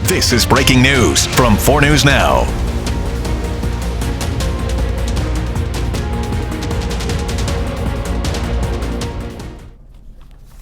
This is breaking news from 4 News Now.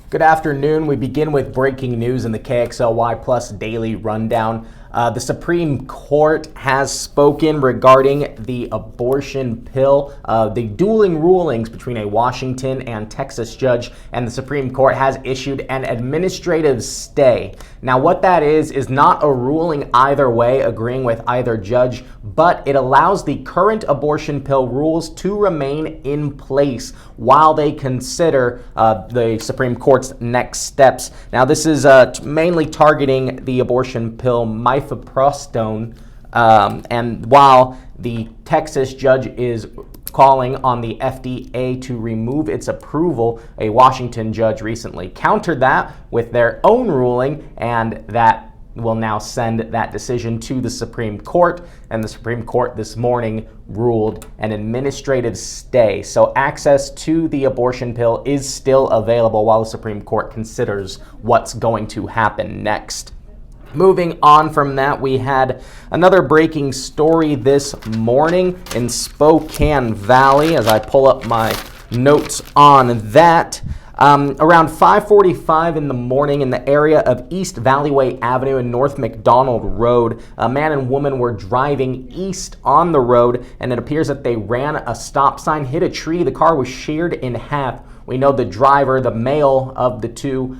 Good afternoon. We begin with breaking news in the kxly-plus-daily rundown. The Supreme Court has spoken regarding the abortion pill. The dueling rulings between a Washington and Texas judge, and the Supreme Court has issued an administrative stay. Now, what that is not a ruling either way, agreeing with either judge, but it allows the current abortion pill rules to remain in place while they consider the Supreme Court's next steps. Now, this is mainly targeting the abortion pill mifepristone, and while the Texas judge is calling on the FDA to remove its approval, a Washington judge recently countered that with their own ruling, and that will now send that decision to the Supreme Court, and the Supreme Court this morning ruled an administrative stay. So access to the abortion pill is still available while the Supreme Court considers what's going to happen next. Moving on from that, we had another breaking story this morning in Spokane Valley, as I pull up my notes on that. Around 5:45 in the morning in the area of East Valleyway Avenue and North McDonald Road, a man and woman were driving east on the road, and it appears that they ran a stop sign, hit a tree. The car was sheared in half. We know the driver, the male of the two,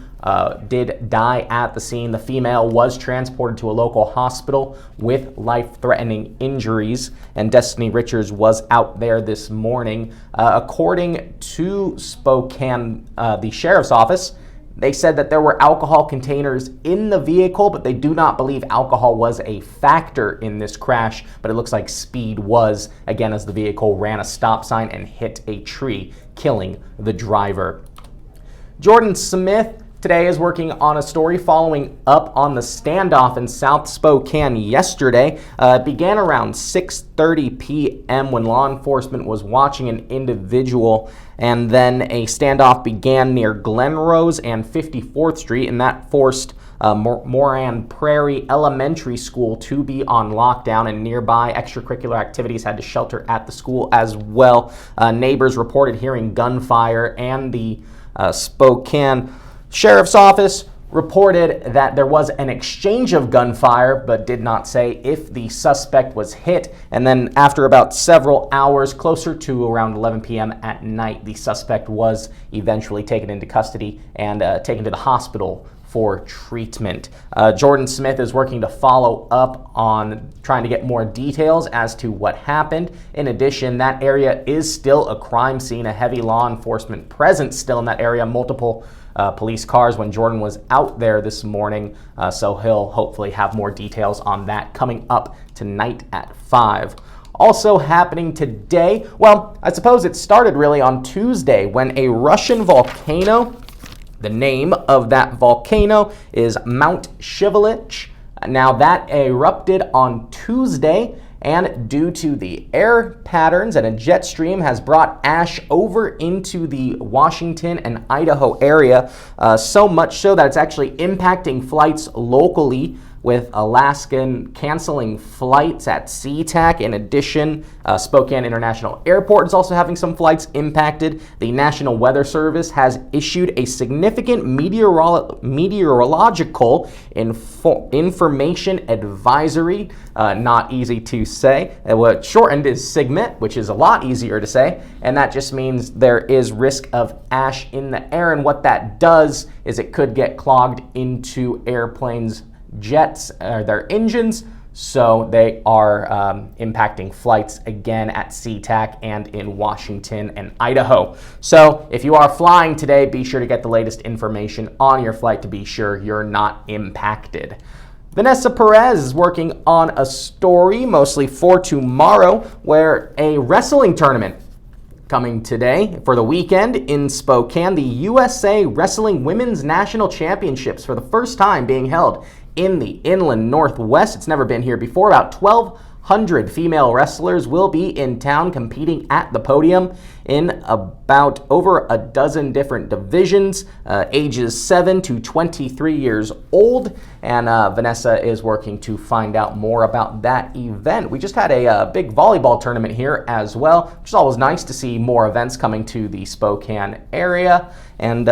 did die at the scene. The female was transported to a local hospital with life-threatening injuries, and Destiny Richards was out there this morning. According to Spokane, the sheriff's office, they said that there were alcohol containers in the vehicle, but they do not believe alcohol was a factor in this crash, but it looks like speed was, again, as the vehicle ran a stop sign and hit a tree, killing the driver. Jordan Smith today is working on a story following up on the standoff in South Spokane yesterday. It began around 6:30 p.m. when law enforcement was watching an individual, and then a standoff began near Glen Rose and 54th Street, and that forced Moran Prairie Elementary School to be on lockdown, and nearby extracurricular activities had to shelter at the school as well. Neighbors reported hearing gunfire, and the Spokane Sheriff's Office reported that there was an exchange of gunfire, but did not say if the suspect was hit. And then after about several hours, closer to around 11 p.m. at night, the suspect was eventually taken into custody and taken to the hospital for treatment. Jordan Smith is working to follow up on trying to get more details as to what happened. In addition, that area is still a crime scene, a heavy law enforcement presence still in that area, multiple police cars when Jordan was out there this morning, so he'll hopefully have more details on that coming up tonight at 5. Also happening today, well, I suppose it started really on Tuesday when a Russian volcano, the name of that volcano is Mount Shivelich. Now that erupted on Tuesday, and due to the air patterns and a jet stream has brought ash over into the Washington and Idaho area, so much so that it's actually impacting flights locally, with Alaskan canceling flights at SeaTac. In addition, Spokane International Airport is also having some flights impacted. The National Weather Service has issued a significant meteorological information advisory. Not easy to say. What shortened is SIGMET, which is a lot easier to say, and that just means there is risk of ash in the air, and what that does is it could get clogged into airplanes' jets, their engines, so they are impacting flights again at SeaTac and in Washington and Idaho. So if you are flying today, be sure to get the latest information on your flight to be sure you're not impacted. Vanessa Perez is working on a story, mostly for tomorrow, where a wrestling tournament coming today for the weekend in Spokane, the USA Wrestling Women's National Championships, for the first time being held in the Inland Northwest. It's never been here before. About 12 100 female wrestlers will be in town competing at the podium in about over a dozen different divisions, ages 7 to 23 years old, and Vanessa is working to find out more about that event. We just had a big volleyball tournament here as well, which is always nice to see more events coming to the Spokane area, and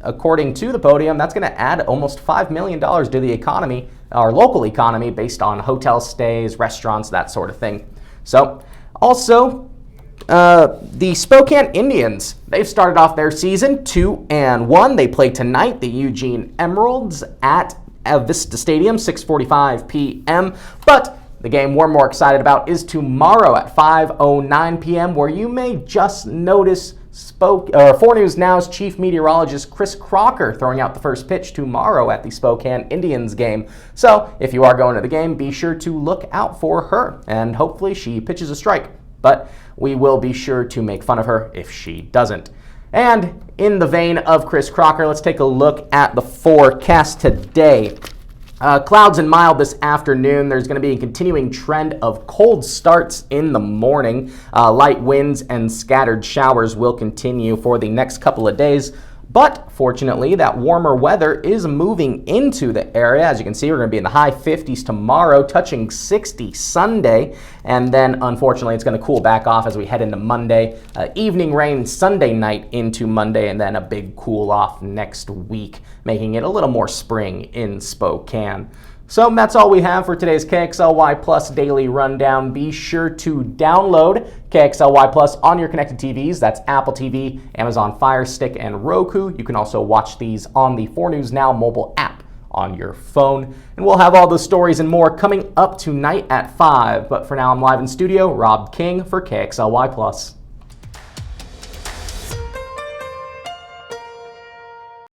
according to the podium, that's going to add almost $5 million to the economy, our local economy, based on hotel stays, restaurants, that sort of thing. So, also, the Spokane Indians, they've started off their season 2-1. They play tonight, the Eugene Emeralds, at Vista Stadium, 6:45 p.m. But the game we're more excited about is tomorrow at 5:09 p.m., where you may just notice 4 News Now's chief meteorologist Chris Crocker throwing out the first pitch tomorrow at the Spokane Indians game. So if you are going to the game, be sure to look out for her, and hopefully she pitches a strike. But we will be sure to make fun of her if she doesn't. And in the vein of Chris Crocker, let's take a look at the forecast today. Clouds and mild this afternoon. There's going to be a continuing trend of cold starts in the morning. Light winds and scattered showers will continue for the next couple of days. But fortunately, that warmer weather is moving into the area. As you can see, we're going to be in the high 50s tomorrow, touching 60 Sunday. And then, unfortunately, it's going to cool back off as we head into Monday. Evening rain Sunday night into Monday, and then a big cool off next week, making it a little more spring in Spokane. So that's all we have for today's KXLY Plus Daily Rundown. Be sure to download KXLY Plus on your connected TVs. That's Apple TV, Amazon Fire Stick, and Roku. You can also watch these on the 4 News Now mobile app on your phone. And we'll have all those stories and more coming up tonight at 5. But for now, I'm live in studio, Rob King for KXLY Plus.